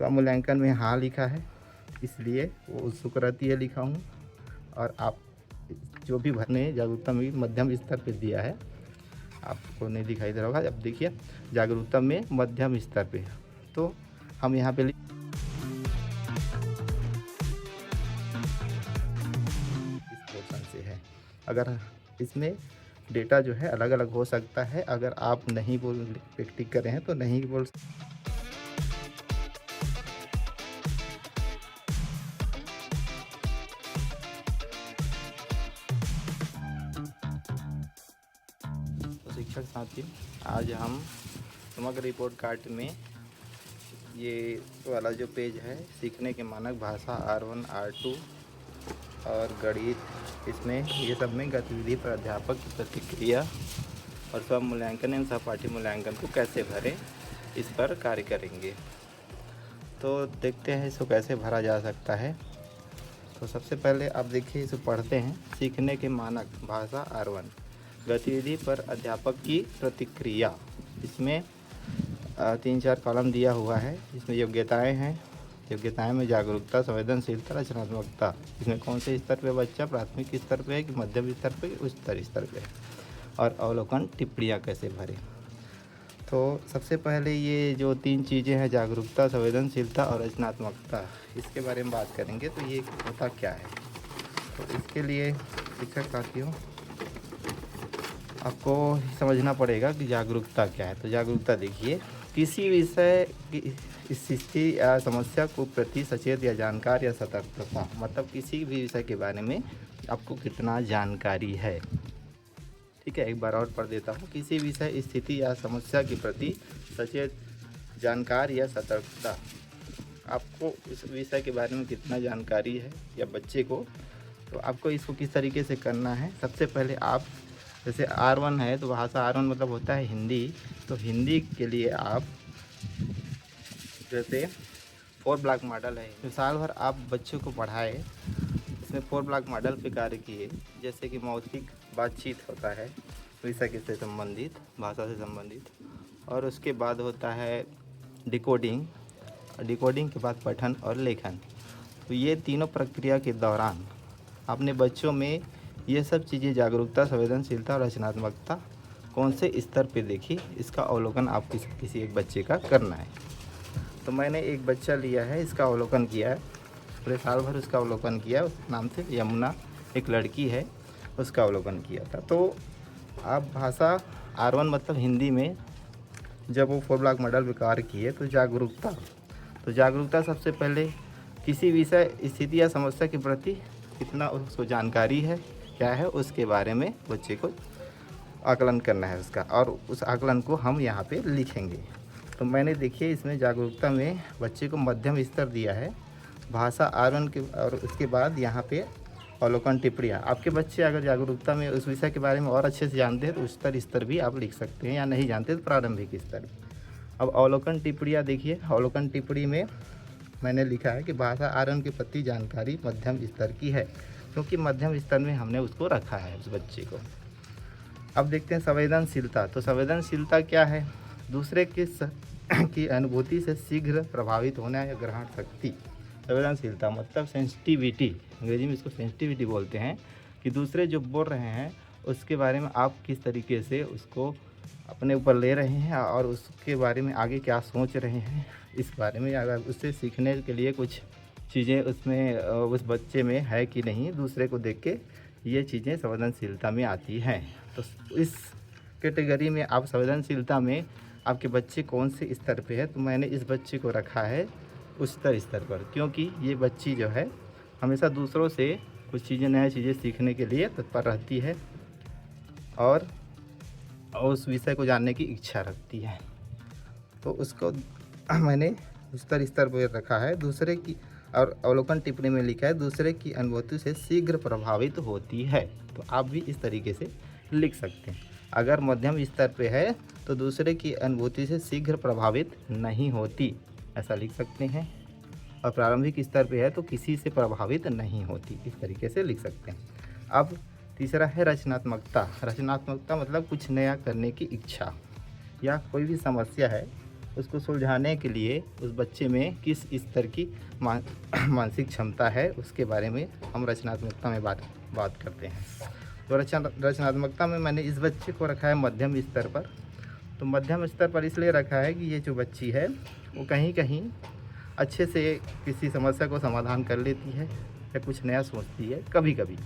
स्वमूल्यांकन में हाँ लिखा है, इसलिए वो उत्सुक रहती है लिखा हूँ। और आप जो भी भरने जागरूकता में मध्यम स्तर पे दिया है, आपको नहीं दिखाई दे रहा होगा। अब देखिए जागरूकता में मध्यम स्तर पे, तो हम यहाँ पे इस पोर्शन से है। अगर इसमें डेटा जो है अलग अलग हो सकता है, अगर आप नहीं बोल टिक कर रहे हैं तो नहीं बोल। तो शिक्षक साथियों, आज हम समग्र रिपोर्ट कार्ड में ये वाला जो पेज है, सीखने के मानक भाषा R1 R2 और गणित, इसमें ये सब में गतिविधि पर अध्यापक की प्रतिक्रिया और स्वमूल्यांकन एवं सहपाठी मूल्यांकन को कैसे भरें, इस पर कार्य करेंगे। तो देखते हैं इसको कैसे भरा जा सकता है। तो सबसे पहले आप देखिए, इसे पढ़ते हैं। सीखने के मानक भाषा R1, गतिविधि पर अध्यापक की प्रतिक्रिया। इसमें 3-4 कॉलम दिया हुआ है। इसमें योग्यताएं हैं। योग्यताएं में जागरूकता, संवेदनशीलता, रचनात्मकता। इसमें कौन से स्तर पे बच्चा, प्राथमिक स्तर पे है कि मध्यम स्तर पे, उच्चतर स्तर पे है। और अवलोकन टिप्पणियाँ कैसे भरें। तो सबसे पहले ये जो 3 चीज़ें हैं, जागरूकता, संवेदनशीलता और रचनात्मकता, इसके बारे में बात करेंगे। तो ये होता क्या है, तो इसके लिए शिक्षक साथियों आपको समझना पड़ेगा कि जागरूकता क्या है। तो जागरूकता देखिए, किसी विषय की स्थिति या समस्या को प्रति सचेत या जानकार या सतर्कता, मतलब किसी भी विषय के बारे में आपको कितना जानकारी है। ठीक है, एक बार और पढ़ देता हूँ। किसी विषय, स्थिति या समस्या के प्रति सचेत, जानकार या सतर्कता, आपको इस विषय के बारे में कितना जानकारी है या बच्चे को। तो आपको इसको किस तरीके से करना है। सबसे पहले आप जैसे R1 है, तो भाषा R1 मतलब होता है हिंदी। तो हिंदी के लिए आप जैसे 4 ब्लॉक मॉडल है, तो साल भर आप बच्चों को पढ़ाए, इसमें 4 ब्लॉक मॉडल पे कार्य किए। जैसे कि मौखिक बातचीत होता है विषय से संबंधित, भाषा से संबंधित, और उसके बाद होता है डिकोडिंग, डिकोडिंग के बाद पठन और लेखन। तो ये तीनों प्रक्रिया के दौरान आपने बच्चों में ये सब चीज़ें, जागरूकता, संवेदनशीलता और रचनात्मकता कौन से स्तर पे देखी, इसका अवलोकन आप किसी एक बच्चे का करना है। तो मैंने एक बच्चा लिया है, इसका अवलोकन किया है, पूरे साल भर उसका अवलोकन किया। उस नाम से यमुना, एक लड़की है, उसका अवलोकन किया था। तो आप भाषा R1 मतलब हिंदी में जब वो 4 ब्लॉक मॉडल पे कार्य किए, तो जागरूकता सबसे पहले किसी विषय, स्थिति या समस्या के प्रति कितना उसको जानकारी है, क्या है, उसके बारे में बच्चे को आकलन करना है उसका, और उस आकलन को हम यहाँ पे लिखेंगे। तो मैंने देखिए इसमें जागरूकता में बच्चे को मध्यम स्तर दिया है, भाषा R1 के, और उसके बाद यहाँ पे अवलोकन टिप्पणियाँ। आपके बच्चे अगर जागरूकता में उस विषय के बारे में और अच्छे से जानते हैं तो उच्चतर स्तर भी आप लिख सकते हैं, या नहीं जानते तो प्रारंभिक स्तर। अब अवलोकन टिप्पणियाँ देखिए, अवलोकन टिप्पणी में मैंने लिखा है कि भाषा R1 के प्रति जानकारी मध्यम स्तर की है, क्योंकि मध्यम स्तर में हमने उसको रखा है उस बच्चे को। अब देखते हैं संवेदनशीलता। तो संवेदनशीलता क्या है, दूसरे की अनुभूति से शीघ्र प्रभावित होना या ग्रहण शक्ति। संवेदनशीलता मतलब सेंसिटिविटी, अंग्रेजी में इसको सेंसिटिविटी बोलते हैं, कि दूसरे जो बोल रहे हैं उसके बारे में आप किस तरीके से उसको अपने ऊपर ले रहे हैं, और उसके बारे में आगे क्या सोच रहे हैं, इस बारे में अगर उससे सीखने के लिए कुछ चीज़ें उसमें उस बच्चे में है कि नहीं, दूसरे को देख के ये चीज़ें संवेदनशीलता में आती हैं। तो इस कैटेगरी में आप संवेदनशीलता में आपके बच्चे कौन से स्तर पे है, तो मैंने इस बच्चे को रखा है उच्चतर स्तर पर, क्योंकि ये बच्ची जो है हमेशा दूसरों से कुछ चीज़ें, नई चीज़ें सीखने के लिए तत्पर रहती है, और उस विषय को जानने की इच्छा रखती है। तो उसको मैंने उच्चतर स्तर पर रखा है। दूसरे की, और अवलोकन टिप्पणी में लिखा है दूसरे की अनुभूति से शीघ्र प्रभावित होती है। तो आप भी इस तरीके से लिख सकते हैं। अगर मध्यम स्तर पे है तो दूसरे की अनुभूति से शीघ्र प्रभावित नहीं होती, ऐसा लिख सकते हैं। और प्रारंभिक स्तर पे है तो किसी से प्रभावित नहीं होती, इस तरीके से लिख सकते हैं। अब तीसरा है रचनात्मकता। रचनात्मकता मतलब कुछ नया करने की इच्छा, या कोई भी समस्या है उसको सुलझाने के लिए उस बच्चे में किस स्तर की मानसिक क्षमता है उसके बारे में हम रचनात्मकता में बात करते हैं। तो रचनात्मकता में मैंने इस बच्चे को रखा है मध्यम स्तर पर। तो मध्यम स्तर पर इसलिए रखा है कि ये जो बच्ची है वो कहीं कहीं अच्छे से किसी समस्या को समाधान कर लेती है या कुछ नया सोचती है कभी कभी,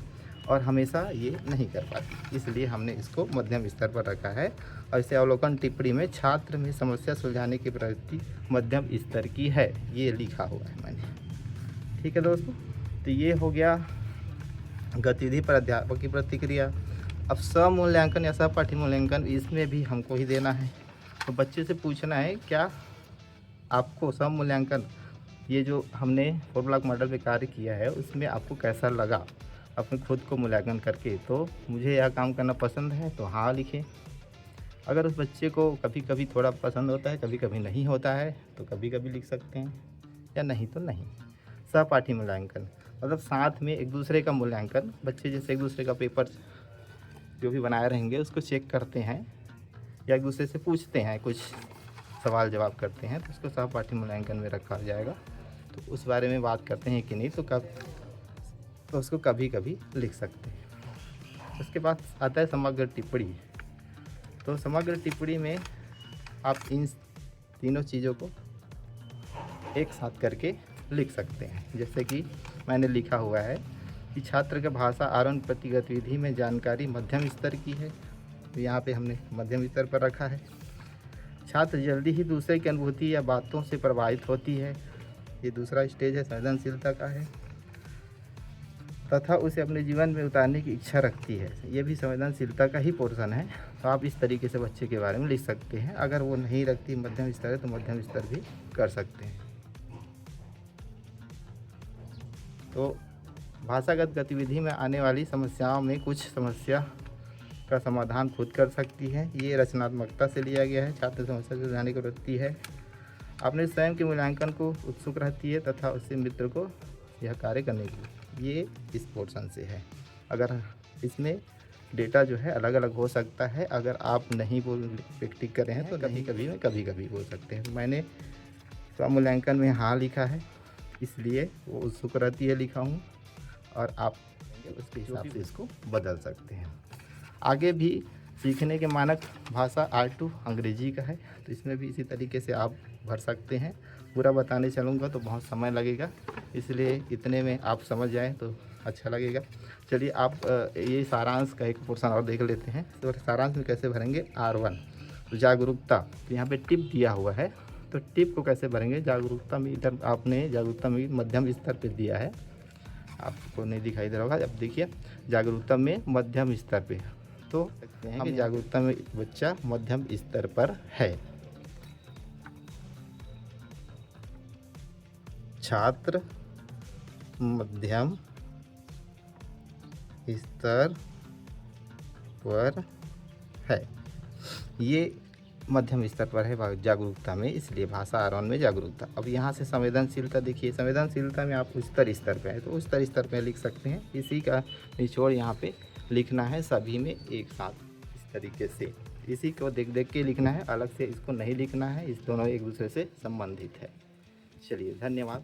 और हमेशा ये नहीं कर पाती, इसलिए हमने इसको मध्यम स्तर पर रखा है। और इसे अवलोकन टिप्पणी में छात्र में समस्या सुलझाने की प्रवृत्ति मध्यम स्तर की है, ये लिखा हुआ है मैंने। ठीक है दोस्तों, तो ये हो गया गतिविधि पर अध्यापक की प्रतिक्रिया। अब स्वमूल्यांकन या सहपाठी मूल्यांकन, इसमें भी हमको ही देना है। तो बच्चे से पूछना है क्या आपको स्वमूल्यांकन, ये जो हमने 4 ब्लॉक मॉडल पे कार्य किया है उसमें आपको कैसा लगा अपने खुद को मूल्यांकन करके। तो मुझे यह काम करना पसंद है तो हाँ लिखें। अगर उस बच्चे को कभी कभी थोड़ा पसंद होता है, कभी कभी नहीं होता है, तो कभी कभी लिख सकते हैं, या नहीं तो नहीं। सहपाठी मूल्यांकन मतलब साथ में एक दूसरे का मूल्यांकन, बच्चे जैसे एक दूसरे का पेपर जो भी बनाए रहेंगे उसको चेक करते हैं या एक दूसरे से पूछते हैं, कुछ सवाल जवाब करते हैं, तो उसको सहपाठी मूल्यांकन में रखा जाएगा। तो उस बारे में बात करते हैं कि नहीं, तो उसको कभी कभी लिख सकते हैं। उसके बाद आता है समग्र टिप्पणी। तो समग्र टिप्पणी में आप इन तीनों चीज़ों को एक साथ करके लिख सकते हैं। जैसे कि मैंने लिखा हुआ है कि छात्र के भाषा आरोहण प्रति गतिविधि में जानकारी मध्यम स्तर की है, तो यहाँ पे हमने मध्यम स्तर पर रखा है। छात्र जल्दी ही दूसरे की अनुभूति या बातों से प्रभावित होती है, ये दूसरा स्टेज है, संवेदनशीलता का है। तथा उसे अपने जीवन में उतारने की इच्छा रखती है, ये भी संवेदनशीलता का ही पोर्शन है। तो आप इस तरीके से बच्चे के बारे में लिख सकते हैं। अगर वो नहीं रखती मध्यम स्तर है तो मध्यम स्तर भी कर सकते हैं। तो भाषागत गतिविधि में आने वाली समस्याओं में कुछ समस्या का समाधान खुद कर सकती है, ये रचनात्मकता से लिया गया है। छात्र समस्या सुलझाने की वृत्ति है, अपने स्वयं के मूल्यांकन को उत्सुक रहती है तथा उससे मित्र को यह कार्य करने की, ये इस पोर्शन से है। अगर इसमें डेटा जो है अलग अलग हो सकता है, अगर आप नहीं टिक कर रहे हैं तो कभी कभी बोल सकते हैं। मैंने स्वमूल्यांकन में हाँ लिखा है, इसलिए वो उत्सुक रहती है लिखा हूँ, और आप उसके हिसाब से इसको बदल सकते हैं। आगे भी सीखने के मानक भाषा R2 अंग्रेजी का है, तो इसमें भी इसी तरीके से आप भर सकते हैं। पूरा बताने चलूँगा तो बहुत समय लगेगा, इसलिए इतने में आप समझ जाएं तो अच्छा लगेगा। चलिए आप ये सारांश का एक पोर्शन और देख लेते हैं। तो सारांश में कैसे भरेंगे, R1 तो जागरूकता, तो यहाँ पे टिप दिया हुआ है, तो टिप को कैसे भरेंगे। जागरूकता में इधर आपने जागरूकता में मध्यम स्तर पे दिया है, आपको नहीं दिखाई दे रहा होगा, अब देखिए जागरूकता में मध्यम स्तर पे, तो कहते हैं कि जागरूकता में बच्चा मध्यम स्तर पर है। छात्र मध्यम स्तर पर है, ये मध्यम स्तर पर है जागरूकता में, इसलिए भाषा आरोहण में जागरूकता। अब यहाँ से संवेदनशीलता देखिए, संवेदनशीलता में आप उच्चतर स्तर पे है तो उच्चतर स्तर पे लिख सकते हैं। इसी का निचोड़ यहाँ पे लिखना है सभी में एक साथ इस तरीके से, इसी को देख देख के लिखना है, अलग से इसको नहीं लिखना है, इस दोनों एक दूसरे से संबंधित है। चलिए धन्यवाद।